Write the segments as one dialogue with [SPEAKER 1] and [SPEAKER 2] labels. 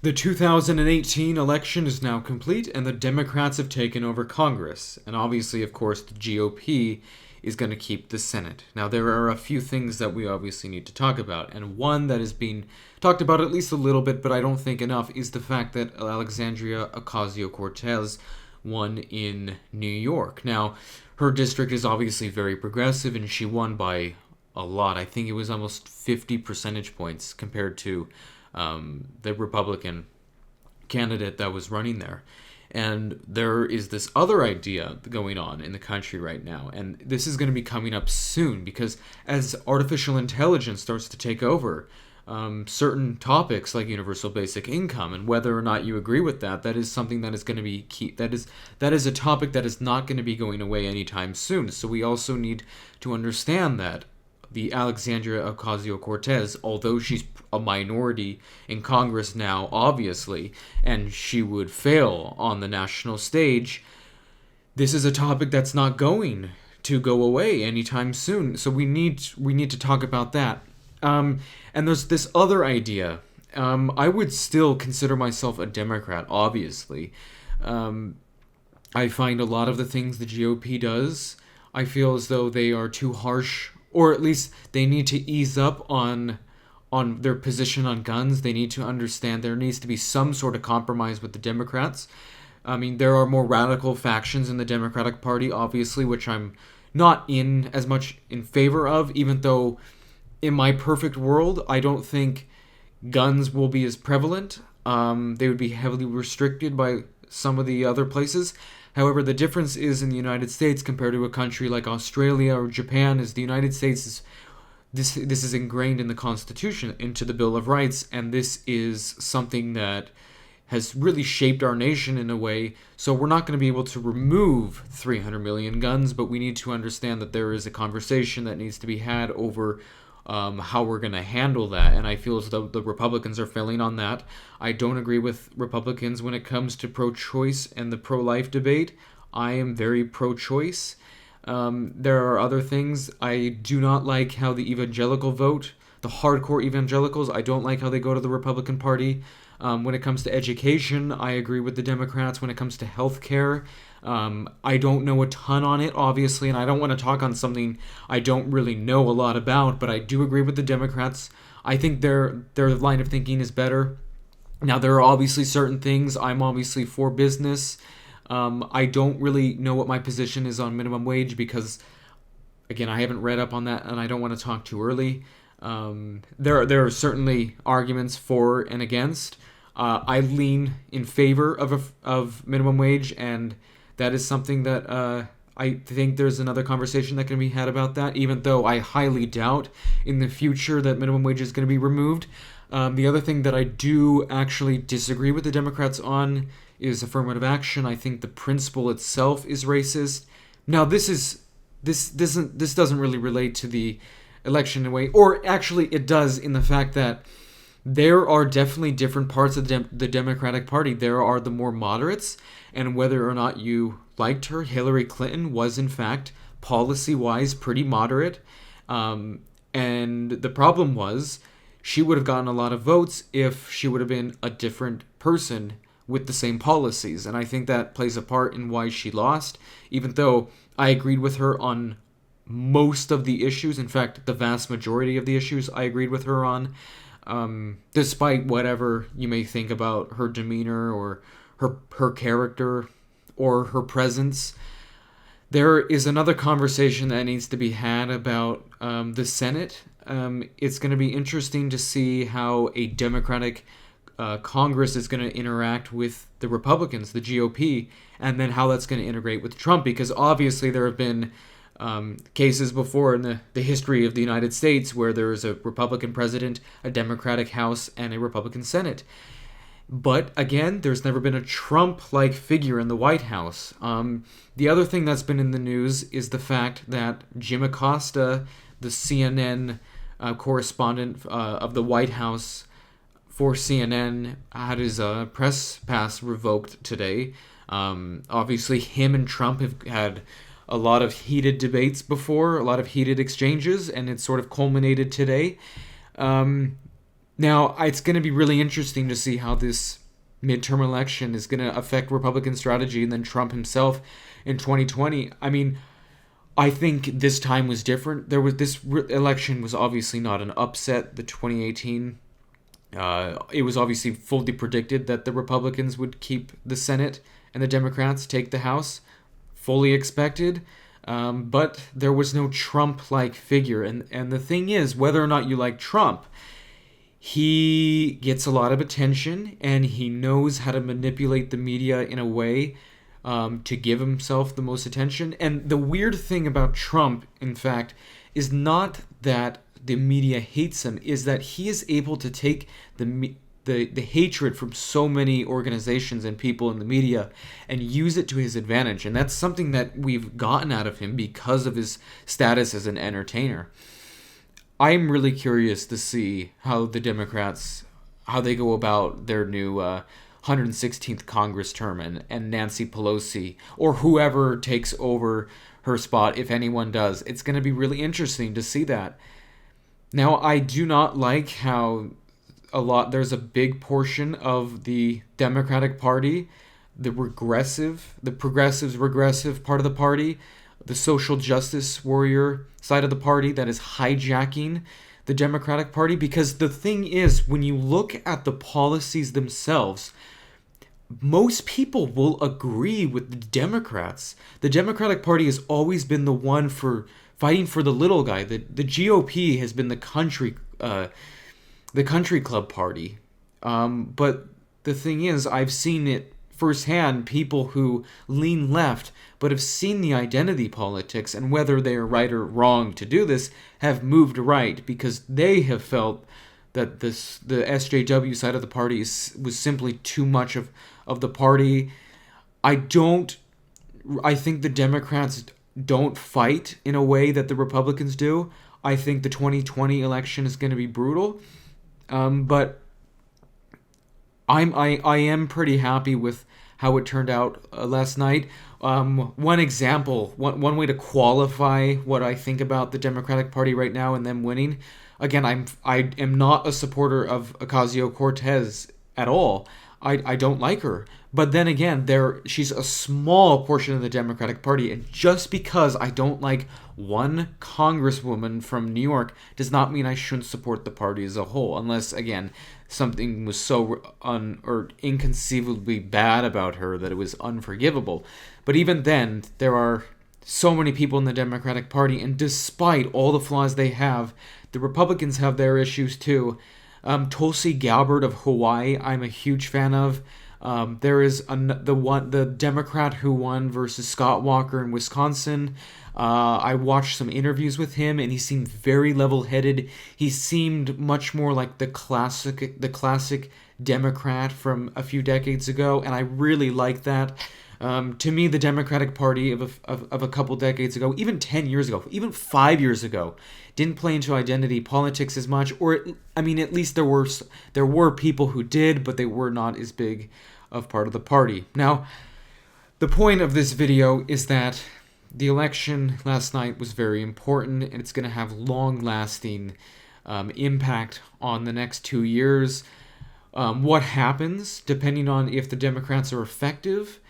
[SPEAKER 1] The 2018 election is now complete, and the Democrats have taken over Congress. And obviously, of course, the GOP is going to keep the Senate. Now, there are a few things that we obviously need to talk about, and one that is being talked about at least a little bit, but I don't think enough, is the fact that Alexandria Ocasio-Cortez won in New York. Now, her district is obviously very progressive, and she won by a lot. I think it was almost 50 percentage points compared to the Republican candidate that was running there. And there is this other idea going on in the country right now, and this is going to be coming up soon because as artificial intelligence starts to take over certain topics like universal basic income, and whether or not you agree with that, that is something that is going to be key. That is a topic that is not going to be going away anytime soon. So we also need to understand that the Alexandria Ocasio-Cortez, although she's a minority in Congress now, obviously, and she would fail on the national stage, this is a topic that's not going to go away anytime soon. So we need to talk about that. And there's this other idea. I would still consider myself a Democrat, obviously. I find a lot of the things the GOP does, I feel as though they are too harsh, or at least they need to ease up on their position on guns. They need to understand there needs to be some sort of compromise with the Democrats. I mean, there are more radical factions in the Democratic Party, obviously, which I'm not as much in favor of, even though in my perfect world, I don't think guns will be as prevalent. They would be heavily restricted by some of the other places. However, the difference is in the United States compared to a country like Australia or Japan is the United States is this is ingrained in the Constitution, into the Bill of Rights, and this is something that has really shaped our nation in a way. So we're not going to be able to remove 300 million guns, but we need to understand that there is a conversation that needs to be had over how we're going to handle that. And I feel as though the Republicans are failing on that. I don't agree with Republicans when it comes to pro-choice and the pro-life debate. I am very pro-choice. There are other things. I do not like how the evangelical vote, the hardcore evangelicals, I don't like how they go to the Republican Party. When it comes to education, I agree with the Democrats. When it comes to healthcare, I don't know a ton on it, obviously, and I don't want to talk on something I don't really know a lot about, but I do agree with the Democrats. I think their line of thinking is better. Now, there are obviously certain things. I'm obviously for business. I don't really know what my position is on minimum wage because, again, I haven't read up on that, and I don't want to talk too early. There are certainly arguments for and against. I lean in favor of minimum wage, and that is something that I think there's another conversation that can be had about that, even though I highly doubt in the future that minimum wage is going to be removed. The other thing that I do actually disagree with the Democrats on is affirmative action. I think the principle itself is racist. Now, this doesn't really relate to the election in a way, or actually it does in the fact that there are definitely different parts of the Democratic Party. There are the more moderates, and whether or not you liked her, Hillary Clinton was in fact policy-wise pretty moderate, and the problem was she would have gotten a lot of votes if she would have been a different person with the same policies, and I think that plays a part in why she lost, even though I agreed with her on most of the issues. In fact, the vast majority of the issues I agreed with her on, despite whatever you may think about her demeanor or her character or her presence. There is another conversation that needs to be had about the Senate. It's going to be interesting to see how a Democratic Congress is going to interact with the Republicans, the GOP, and then how that's going to integrate with Trump, because obviously there have been cases before in the history of the United States where there is a Republican president, a Democratic House, and a Republican Senate. But again, there's never been a Trump-like figure in the White House. The other thing that's been in the news is the fact that Jim Acosta, the CNN correspondent of the White House for CNN, had his press pass revoked today. Obviously, him and Trump have had a lot of heated debates before, a lot of heated exchanges, and it sort of culminated today. Now, it's going to be really interesting to see how this midterm election is going to affect Republican strategy and then Trump himself in 2020. I mean, I think this time was different. Election was obviously not an upset. The 2018, it was obviously fully predicted that the Republicans would keep the Senate and the Democrats take the House. Fully expected. But there was no Trump-like figure. And the thing is, whether or not you like Trump, he gets a lot of attention and he knows how to manipulate the media in a way to give himself the most attention. And the weird thing about Trump, in fact, is not that the media hates him, is that he is able to take the hatred from so many organizations and people in the media and use it to his advantage. And that's something that we've gotten out of him because of his status as an entertainer. I'm really curious to see how the Democrats, how they go about their new 116th Congress term and Nancy Pelosi or whoever takes over her spot, if anyone does. It's going to be really interesting to see that. Now, I do not like how there's a big portion of the Democratic Party, the progressives regressive part of the party, the social justice warrior side of the party that is hijacking the Democratic Party. Because the thing is, when you look at the policies themselves, most people will agree with the Democrats. The Democratic Party has always been the one for fighting for the little guy. The GOP has been the country club party. But the thing is, I've seen it firsthand, people who lean left but have seen the identity politics, and whether they are right or wrong to do this, have moved right because they have felt that the SJW side of the party was simply too much of the party. I think the Democrats don't fight in a way that the Republicans do. I think the 2020 election is going to be brutal. But I am pretty happy with how it turned out last night. One example, one way to qualify what I think about the Democratic Party right now and them winning. Again, I am not a supporter of Ocasio-Cortez at all. I don't like her. But then again, she's a small portion of the Democratic Party, and just because I don't like one congresswoman from New York does not mean I shouldn't support the party as a whole, unless, again, something was so or inconceivably bad about her that it was unforgivable. But even then, there are so many people in the Democratic Party, and despite all the flaws they have, the Republicans have their issues too. Tulsi Gabbard of Hawaii, I'm a huge fan of. There is the Democrat who won versus Scott Walker in Wisconsin. I watched some interviews with him, and he seemed very level-headed. He seemed much more like the classic Democrat from a few decades ago, and I really like that. To me, the Democratic Party of a couple decades ago, even 10 years ago, even 5 years ago, didn't play into identity politics as much. Or, I mean, at least there were people who did, but they were not as big of part of the party. Now, the point of this video is that the election last night was very important, and it's going to have long-lasting impact on the next 2 years. What happens, depending on if the Democrats are effective,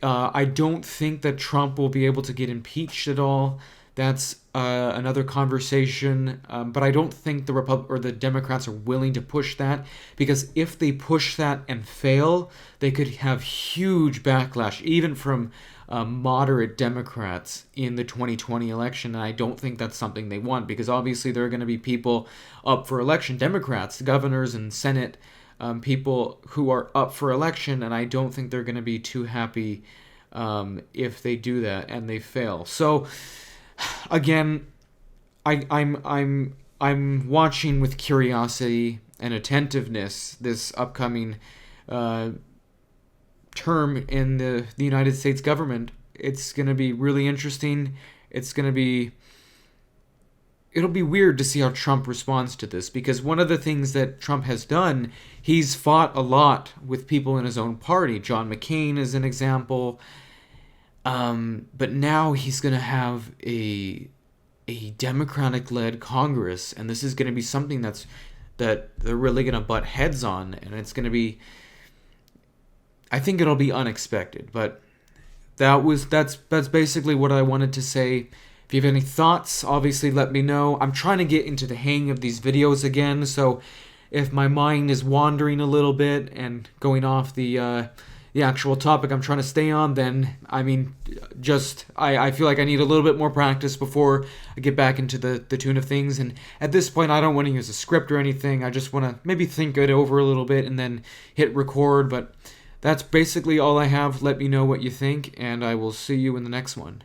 [SPEAKER 1] I don't think that Trump will be able to get impeached at all. That's another conversation. But I don't think the Democrats are willing to push that, because if they push that and fail, they could have huge backlash, even from moderate Democrats in the 2020 election. And I don't think that's something they want, because obviously there are going to be people up for election, Democrats, governors and Senate people who are up for election, and I don't think they're going to be too happy if they do that and they fail. So again, I'm watching with curiosity and attentiveness this upcoming term in the United States government. It's going to be really interesting. It'll be weird to see how Trump responds to this, because one of the things that Trump has done, he's fought a lot with people in his own party. John McCain is an example. But now he's going to have a Democratic-led Congress, and this is going to be something that's that they're really going to butt heads on, and it's going to be, I think it'll be unexpected. But that's basically what I wanted to say. If you have any thoughts, obviously let me know. I'm trying to get into the hang of these videos again, so if my mind is wandering a little bit and going off the actual topic I'm trying to stay on, then I feel like I need a little bit more practice before I get back into the tune of things. And at this point, I don't want to use a script or anything. I just want to maybe think it over a little bit and then hit record. But that's basically all I have. Let me know what you think, and I will see you in the next one.